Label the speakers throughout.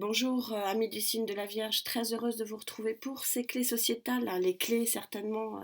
Speaker 1: Bonjour, amis du signe de la Vierge, très heureuse de vous retrouver pour ces clés sociétales, hein, les clés certainement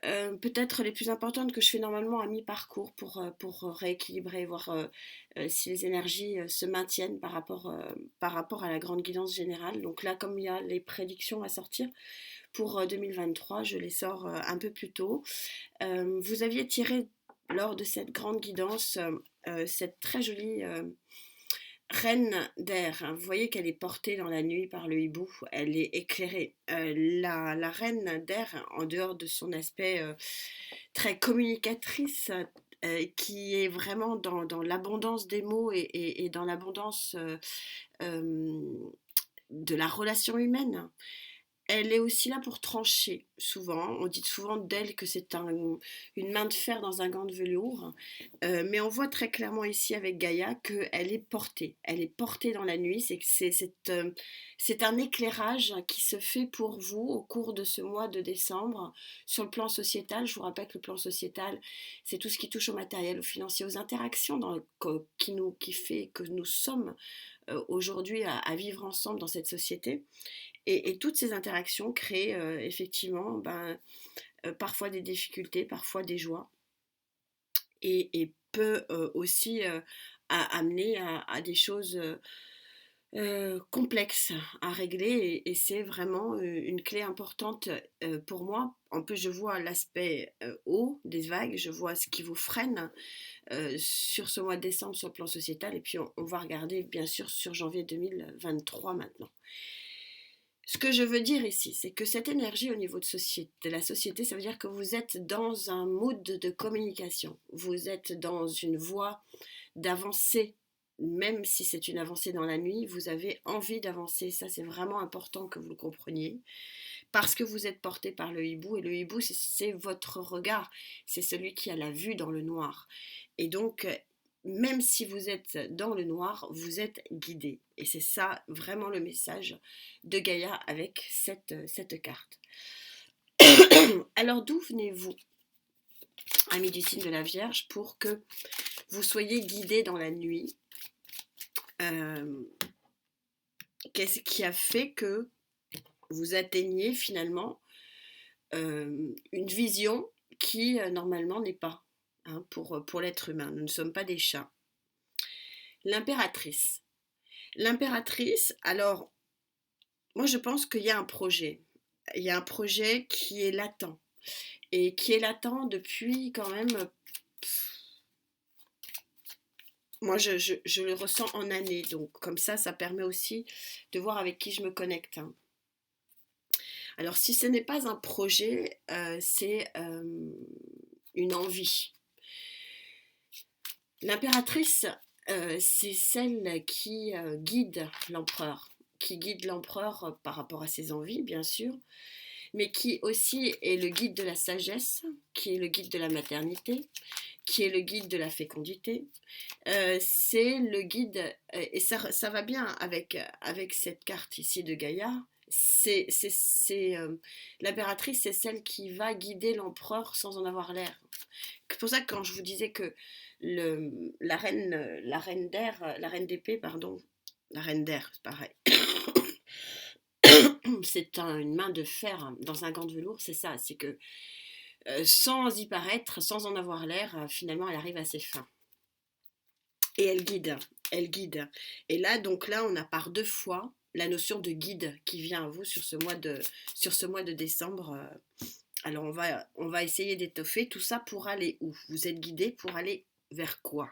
Speaker 1: peut-être les plus importantes que je fais normalement à mi-parcours pour rééquilibrer, voir si les énergies se maintiennent par rapport à la grande guidance générale. Donc là, comme il y a les prédictions à sortir pour 2023, je les sors un peu plus tôt. Vous aviez tiré lors de cette grande guidance cette très jolie reine d'air, hein. Vous voyez qu'elle est portée dans la nuit par le hibou, elle est éclairée. La reine d'air, en dehors de son aspect très communicatrice, qui est vraiment dans l'abondance des mots et dans l'abondance euh, de la relation humaine, elle est aussi là pour trancher, souvent. On dit souvent d'elle que c'est une main de fer dans un gant de velours. Mais on voit très clairement ici avec Gaïa qu'elle est portée. Elle est portée dans la nuit. C'est un éclairage qui se fait pour vous au cours de ce mois de décembre. Sur le plan sociétal, je vous rappelle que le plan sociétal, c'est tout ce qui touche au matériel, au financier, aux interactions qui fait que nous sommes aujourd'hui à vivre ensemble dans cette société. Et toutes ces interactions créent effectivement parfois des difficultés, parfois des joies, et peut aussi amener à des choses complexes à régler. Et c'est vraiment une clé importante pour moi. En plus, je vois l'aspect haut des vagues, je vois ce qui vous freine sur ce mois de décembre sur le plan sociétal, et puis on va regarder bien sûr sur janvier 2023 maintenant. Ce que je veux dire ici, c'est que cette énergie au niveau de la société, ça veut dire que vous êtes dans un mood de communication. Vous êtes dans une voie d'avancer, même si c'est une avancée dans la nuit, vous avez envie d'avancer. Ça, c'est vraiment important que vous le compreniez. Parce que vous êtes porté par le hibou, et le hibou, c'est votre regard. C'est celui qui a la vue dans le noir. Et donc, même si vous êtes dans le noir, vous êtes guidé. Et c'est ça vraiment le message de Gaïa avec cette carte. Alors d'où venez-vous, amis du signe de la Vierge, pour que vous soyez guidés dans la nuit? Qu'est-ce qui a fait que vous atteigniez finalement une vision qui normalement n'est pas, hein, pour l'être humain? Nous ne sommes pas des chats. L'impératrice. L'impératrice, alors, moi je pense qu'il y a un projet. Il y a un projet qui est latent. Et qui est latent depuis quand même... Moi je le ressens en années. Donc comme ça permet aussi de voir avec qui je me connecte, hein. Alors si ce n'est pas un projet, c'est une envie. L'impératrice, c'est celle qui guide l'empereur par rapport à ses envies, bien sûr, mais qui aussi est le guide de la sagesse, qui est le guide de la maternité, qui est le guide de la fécondité. C'est le guide, et ça va bien avec cette carte ici de Gaïa. L'impératrice, c'est celle qui va guider l'empereur sans en avoir l'air. C'est pour ça que quand je vous disais que la reine d'air, la reine d'épée, pardon, la reine d'air, c'est pareil. C'est une main de fer, hein, dans un gant de velours, c'est ça, c'est que sans y paraître, sans en avoir l'air, finalement elle arrive à ses fins. Et elle guide, elle guide. Et là, donc là, on a par deux fois la notion de guide qui vient à vous sur ce mois de décembre. Alors on va essayer d'étoffer tout ça pour aller où? Vous êtes guidé pour aller vers quoi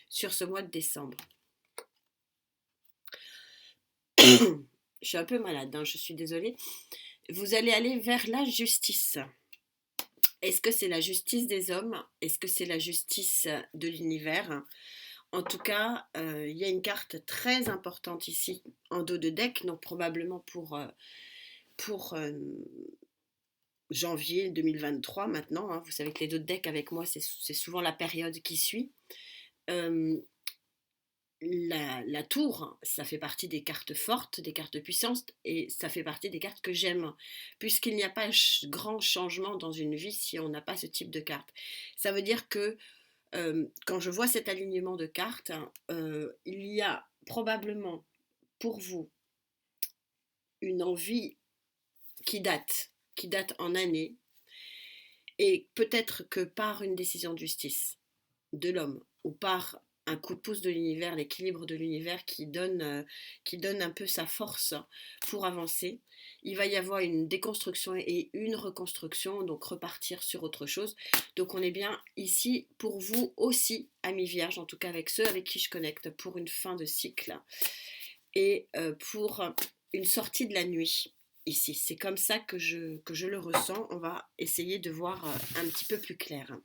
Speaker 1: sur ce mois de décembre? Je suis un peu malade, hein, je suis désolée. Vous allez aller vers la justice. Est-ce que c'est la justice des hommes? Est-ce que c'est la justice de l'univers? En tout cas, il y a une carte très importante ici en dos de deck, donc probablement pour janvier 2023 maintenant, hein. Vous savez que les dos de deck avec moi, c'est souvent la période qui suit. La tour, ça fait partie des cartes fortes, des cartes puissantes, et ça fait partie des cartes que j'aime, puisqu'il n'y a pas grand changement dans une vie si on n'a pas ce type de carte. Ça veut dire que quand je vois cet alignement de cartes, il y a probablement pour vous une envie qui date en années, et peut-être que par une décision de justice de l'homme ou par un coup de pouce de l'univers, l'équilibre de l'univers qui donne un peu sa force pour avancer, il va y avoir une déconstruction et une reconstruction, donc repartir sur autre chose. Donc on est bien ici pour vous aussi, amis vierges, en tout cas avec ceux avec qui je connecte, pour une fin de cycle et pour une sortie de la nuit. Ici, c'est comme ça que je le ressens. On va essayer de voir un petit peu plus clair.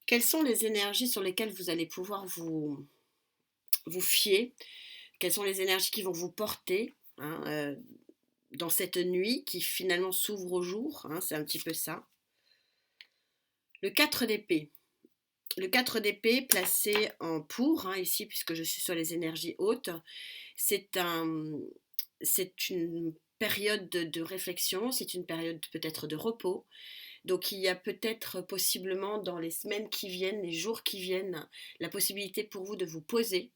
Speaker 1: Quelles sont les énergies sur lesquelles vous allez pouvoir vous fier? Quelles sont les énergies qui vont vous porter, hein, dans cette nuit qui finalement s'ouvre au jour, hein, c'est un petit peu ça. Le 4 d'épée. Le 4 d'épée placé en pour, hein, ici, puisque je suis sur les énergies hautes, c'est une période de réflexion, c'est une période peut-être de repos. Donc il y a peut-être possiblement dans les semaines qui viennent, les jours qui viennent, la possibilité pour vous de vous poser.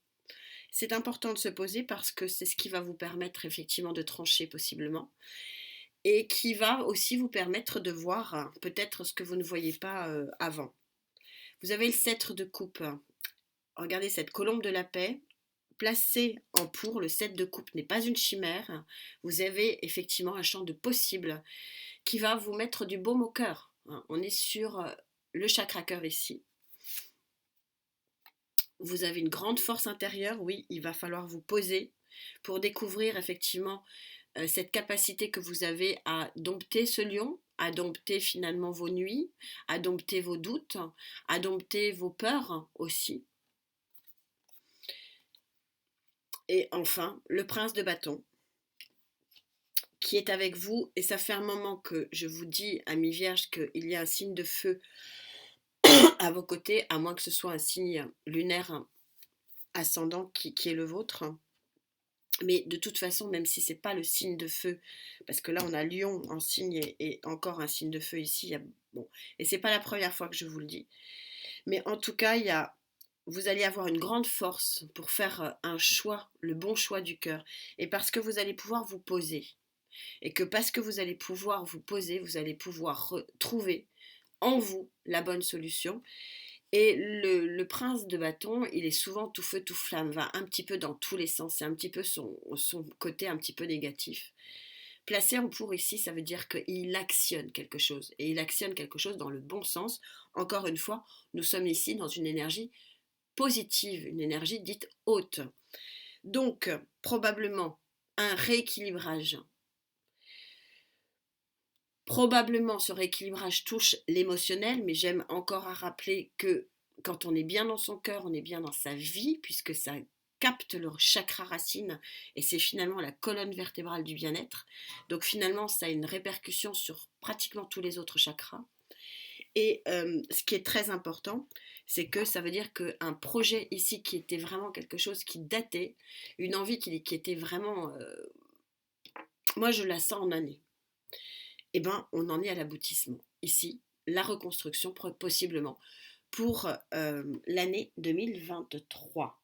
Speaker 1: C'est important de se poser parce que c'est ce qui va vous permettre effectivement de trancher possiblement et qui va aussi vous permettre de voir peut-être ce que vous ne voyez pas avant. Vous avez le sceptre de coupe. Regardez cette colombe de la paix. Placée en pour, le 7 de coupe n'est pas une chimère. Vous avez effectivement un champ de possible qui va vous mettre du baume au cœur. On est sur le chakra cœur ici. Vous avez une grande force intérieure, oui, il va falloir vous poser pour découvrir effectivement cette capacité que vous avez à dompter ce lion, à dompter finalement vos nuits, à dompter vos doutes, à dompter vos peurs aussi. Et enfin, le prince de bâton qui est avec vous, et ça fait un moment que je vous dis, amis vierges, qu'il y a un signe de feu à vos côtés, à moins que ce soit un signe lunaire ascendant qui est le vôtre. Mais de toute façon, même si c'est pas le signe de feu, parce que là on a Lion en signe et encore un signe de feu ici, bon, et c'est pas la première fois que je vous le dis. Mais en tout cas, vous allez avoir une grande force pour faire un choix, le bon choix du cœur, et parce que vous allez pouvoir vous poser, et que parce que vous allez pouvoir vous poser, vous allez pouvoir trouver en vous la bonne solution. Et le prince de bâton, il est souvent tout feu, tout flamme, va un petit peu dans tous les sens, c'est un petit peu son côté un petit peu négatif. Placé en pour ici, ça veut dire qu'il actionne quelque chose, et il actionne quelque chose dans le bon sens. Encore une fois, nous sommes ici dans une énergie positive, une énergie dite haute. Donc, probablement un rééquilibrage. Probablement ce rééquilibrage touche l'émotionnel, mais j'aime encore à rappeler que quand on est bien dans son cœur, on est bien dans sa vie, puisque ça capte le chakra racine et c'est finalement la colonne vertébrale du bien-être. Donc finalement, ça a une répercussion sur pratiquement tous les autres chakras. Et ce qui est très important, c'est que ça veut dire qu'un projet ici qui était vraiment quelque chose qui datait, une envie qui était vraiment... moi, je la sens en année. Eh ben, on en est à l'aboutissement. Ici, la reconstruction possiblement pour l'année 2023.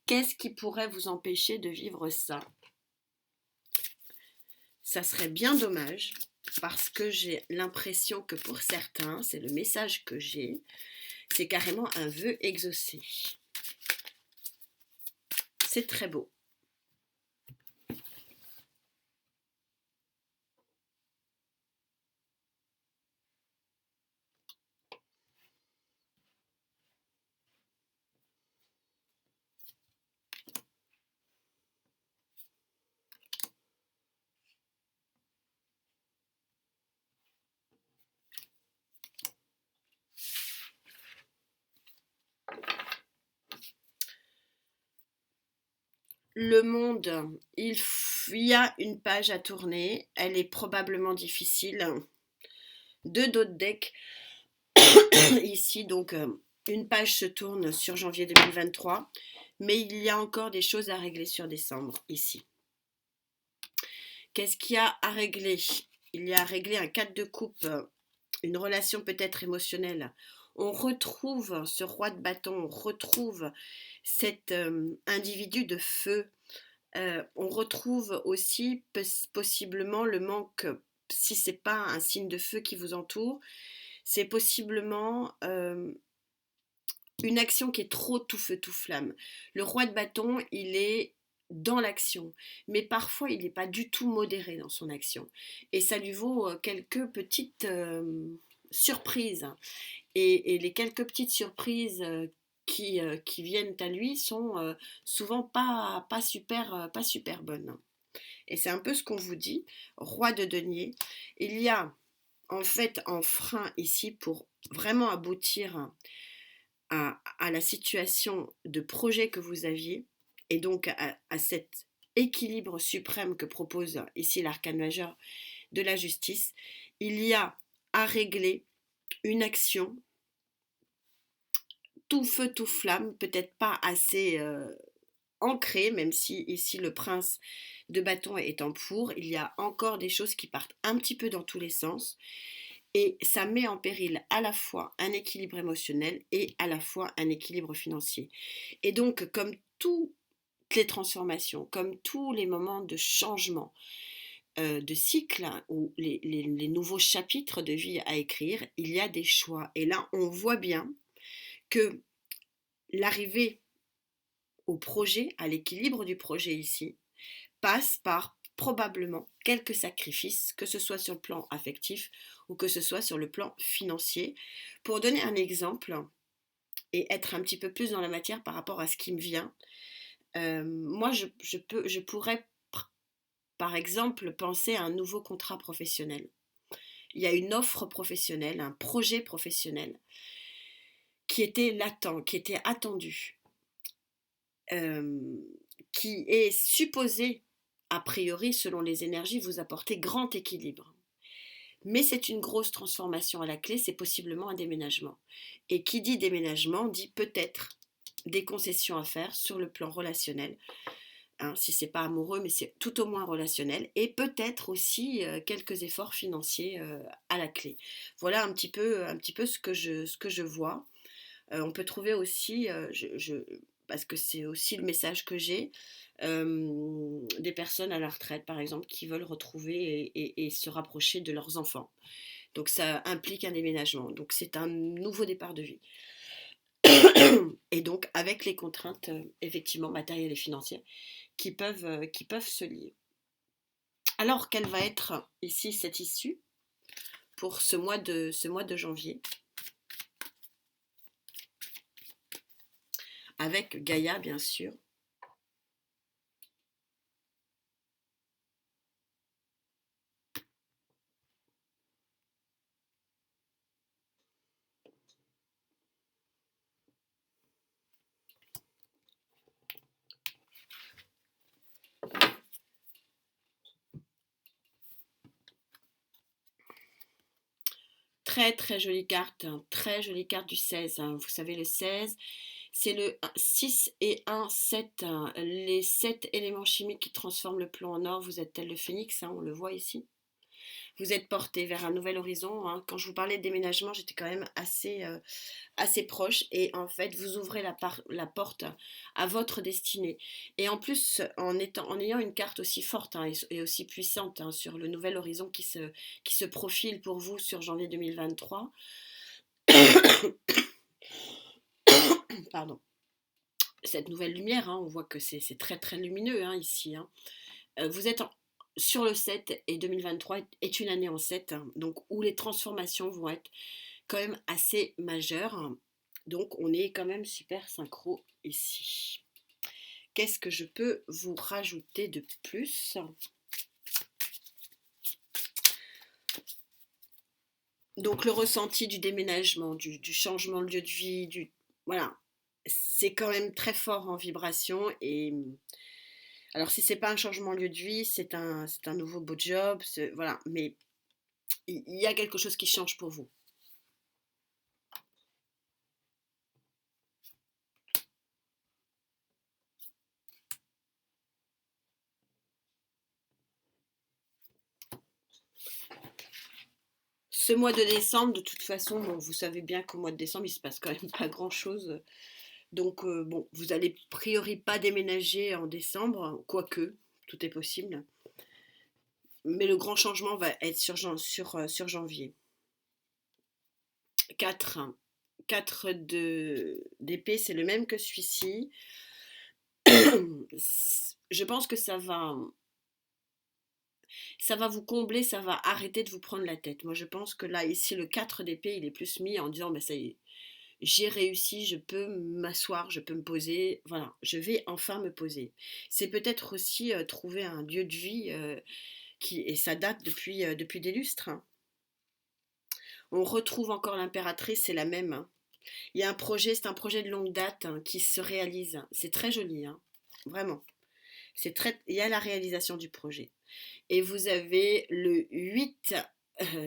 Speaker 1: Qu'est-ce qui pourrait vous empêcher de vivre ça? Ça serait bien dommage parce que j'ai l'impression que pour certains, c'est le message que j'ai, c'est carrément un vœu exaucé. C'est très beau. Le monde, il y a une page à tourner, elle est probablement difficile. Deux dos de deck ici, donc une page se tourne sur janvier 2023, mais il y a encore des choses à régler sur décembre ici. Qu'est-ce qu'il y a à régler? Il y a à régler un 4 de coupe, une relation peut-être émotionnelle. On retrouve ce roi de bâton, on retrouve cet individu de feu. On retrouve aussi possiblement le manque, si c'est pas un signe de feu qui vous entoure, c'est possiblement une action qui est trop tout feu tout flamme. Le roi de bâton, il est dans l'action, mais parfois il n'est pas du tout modéré dans son action, et ça lui vaut quelques petites surprises. Et les quelques petites surprises qui viennent à lui sont souvent pas super bonnes. Et c'est un peu ce qu'on vous dit, roi de denier. Il y a en fait un frein ici pour vraiment aboutir à la situation de projet que vous aviez, et donc à cet équilibre suprême que propose ici l'arcane majeur de la justice. Il y a à régler une action tout feu tout flamme, peut-être pas assez ancrée, même si ici le prince de bâton est en pour, il y a encore des choses qui partent un petit peu dans tous les sens, et ça met en péril à la fois un équilibre émotionnel et à la fois un équilibre financier. Et donc, comme toutes les transformations, comme tous les moments de changement, de cycle, ou les nouveaux chapitres de vie à écrire, il y a des choix. Et là, on voit bien que l'arrivée au projet, à l'équilibre du projet ici, passe par probablement quelques sacrifices, que ce soit sur le plan affectif ou que ce soit sur le plan financier. Pour donner un exemple et être un petit peu plus dans la matière par rapport à ce qui me vient, moi je pourrais par exemple penser à un nouveau contrat professionnel. Il y a une offre professionnelle, un projet professionnel qui était latent, qui était attendu, qui est supposé, a priori, selon les énergies, vous apporter grand équilibre. Mais c'est une grosse transformation à la clé, c'est possiblement un déménagement. Et qui dit déménagement dit peut-être des concessions à faire sur le plan relationnel, hein, si c'est pas amoureux, mais c'est tout au moins relationnel, et peut-être aussi quelques efforts financiers à la clé. Voilà un petit peu ce que je vois. On peut trouver aussi, parce que c'est aussi le message que j'ai, des personnes à la retraite, par exemple, qui veulent retrouver et se rapprocher de leurs enfants. Donc ça implique un déménagement. Donc c'est un nouveau départ de vie. Et donc avec les contraintes, effectivement, matérielles et financières qui peuvent se lier. Alors, quelle va être ici cette issue pour ce mois de janvier, avec Gaïa, bien sûr. Très très jolie carte, hein, très jolie carte du 16. Hein. Vous savez, le 16, c'est le 6 et 1, 7. Hein. Les 7 éléments chimiques qui transforment le plomb en or. Vous êtes tel le phénix, hein, on le voit ici. Vous êtes porté vers un nouvel horizon. Hein. Quand je vous parlais de déménagement, j'étais quand même assez proche. Et en fait, vous ouvrez la porte à votre destinée. Et en plus, en ayant une carte aussi forte, hein, et aussi puissante, hein, sur le nouvel horizon qui se profile pour vous sur janvier 2023. Pardon. Cette nouvelle lumière, hein, on voit que c'est très très lumineux, hein, ici. Hein. Vous êtes sur le 7, et 2023 est une année en 7, hein, donc où les transformations vont être quand même assez majeures. Hein. Donc on est quand même super synchro ici. Qu'est-ce que je peux vous rajouter de plus ? Donc le ressenti du déménagement, du changement de lieu de vie, voilà, c'est quand même très fort en vibration, et Alors si c'est pas un changement de lieu de vie, c'est un nouveau beau job, voilà, mais il y a quelque chose qui change pour vous. Ce mois de décembre, de toute façon, bon, vous savez bien qu'au mois de décembre, il se passe quand même pas grand-chose. Donc, bon, vous allez a priori pas déménager en décembre, quoique, tout est possible. Mais le grand changement va être sur janvier. 4, 4 d'épée, c'est le même que celui-ci. Je pense que ça va vous combler, ça va arrêter de vous prendre la tête. Moi, je pense que là, ici, le 4 d'épée, il est plus mis en disant, bah, ça y est, j'ai réussi, je peux m'asseoir, je peux me poser, voilà, je vais enfin me poser. C'est peut-être aussi trouver un lieu de vie et ça date depuis des lustres, hein. On retrouve encore l'impératrice, c'est la même, hein. Il y a un projet, c'est un projet de longue date hein, qui se réalise. C'est très joli, hein, vraiment. Il y a la réalisation du projet. Et vous avez le 8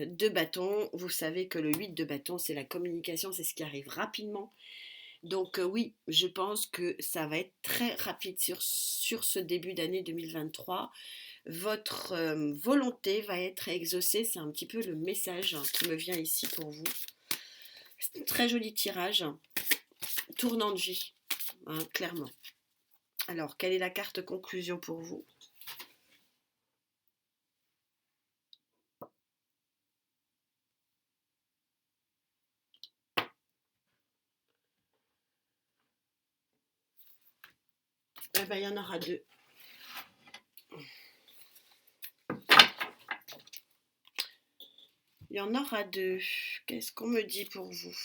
Speaker 1: de bâton. Vous savez que le 8 de bâton, c'est la communication, c'est ce qui arrive rapidement. Donc oui, je pense que ça va être très rapide sur ce début d'année 2023. Votre volonté va être exaucée. C'est un petit peu le message hein, qui me vient ici pour vous. C'est un très joli tirage. Tournant de vie, hein, clairement. Alors, quelle est la carte conclusion pour vous? Eh ben, il y en aura deux. Il y en aura deux. Qu'est-ce qu'on me dit pour vous?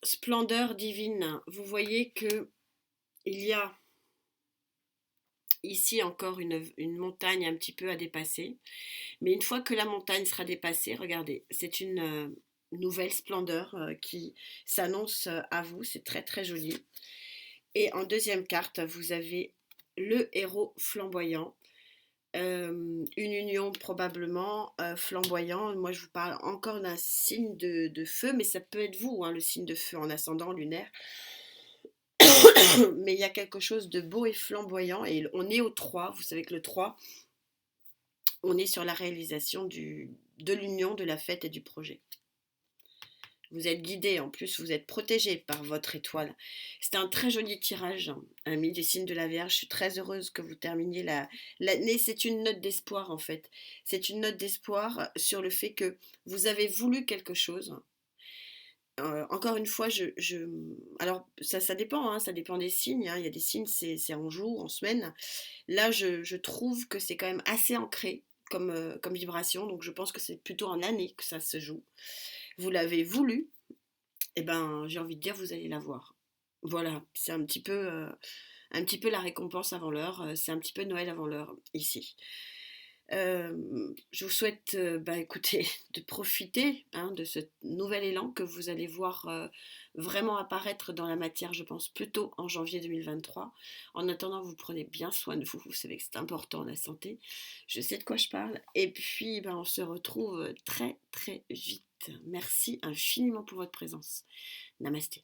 Speaker 1: Splendeur divine. Vous voyez que il y a ici encore une montagne un petit peu à dépasser. Mais une fois que la montagne sera dépassée, regardez, c'est une nouvelle splendeur qui s'annonce à vous. C'est très très joli. Et en deuxième carte, vous avez le héros flamboyant. Une union probablement flamboyant. Moi, je vous parle encore d'un signe de feu, mais ça peut être vous, hein, le signe de feu en ascendant lunaire. Mais il y a quelque chose de beau et flamboyant. Et on est au 3. Vous savez que le 3, on est sur la réalisation de l'union, de la fête et du projet. Vous êtes guidé, en plus, vous êtes protégé par votre étoile. C'est un très joli tirage, hein, ami du signe de la Vierge. Je suis très heureuse que vous terminiez l'année. C'est une note d'espoir, en fait. C'est une note d'espoir sur le fait que vous avez voulu quelque chose. Encore une fois, alors ça dépend, hein, ça dépend des signes, hein. Il y a des signes, c'est en jour, en semaine. Là, je trouve que c'est quand même assez ancré comme vibration, donc je pense que c'est plutôt en année que ça se joue. Vous l'avez voulu, et ben j'ai envie de dire vous allez l'avoir. Voilà, c'est un petit peu la récompense avant l'heure, c'est un petit peu Noël avant l'heure ici. Je vous souhaite, bah, écoutez, de profiter hein, de ce nouvel élan que vous allez voir vraiment apparaître dans la matière, je pense, plutôt en janvier 2023. En attendant, vous prenez bien soin de vous. Vous savez que c'est important, la santé. Je sais de quoi je parle. Et puis, ben, on se retrouve très, très vite. Merci infiniment pour votre présence. Namasté.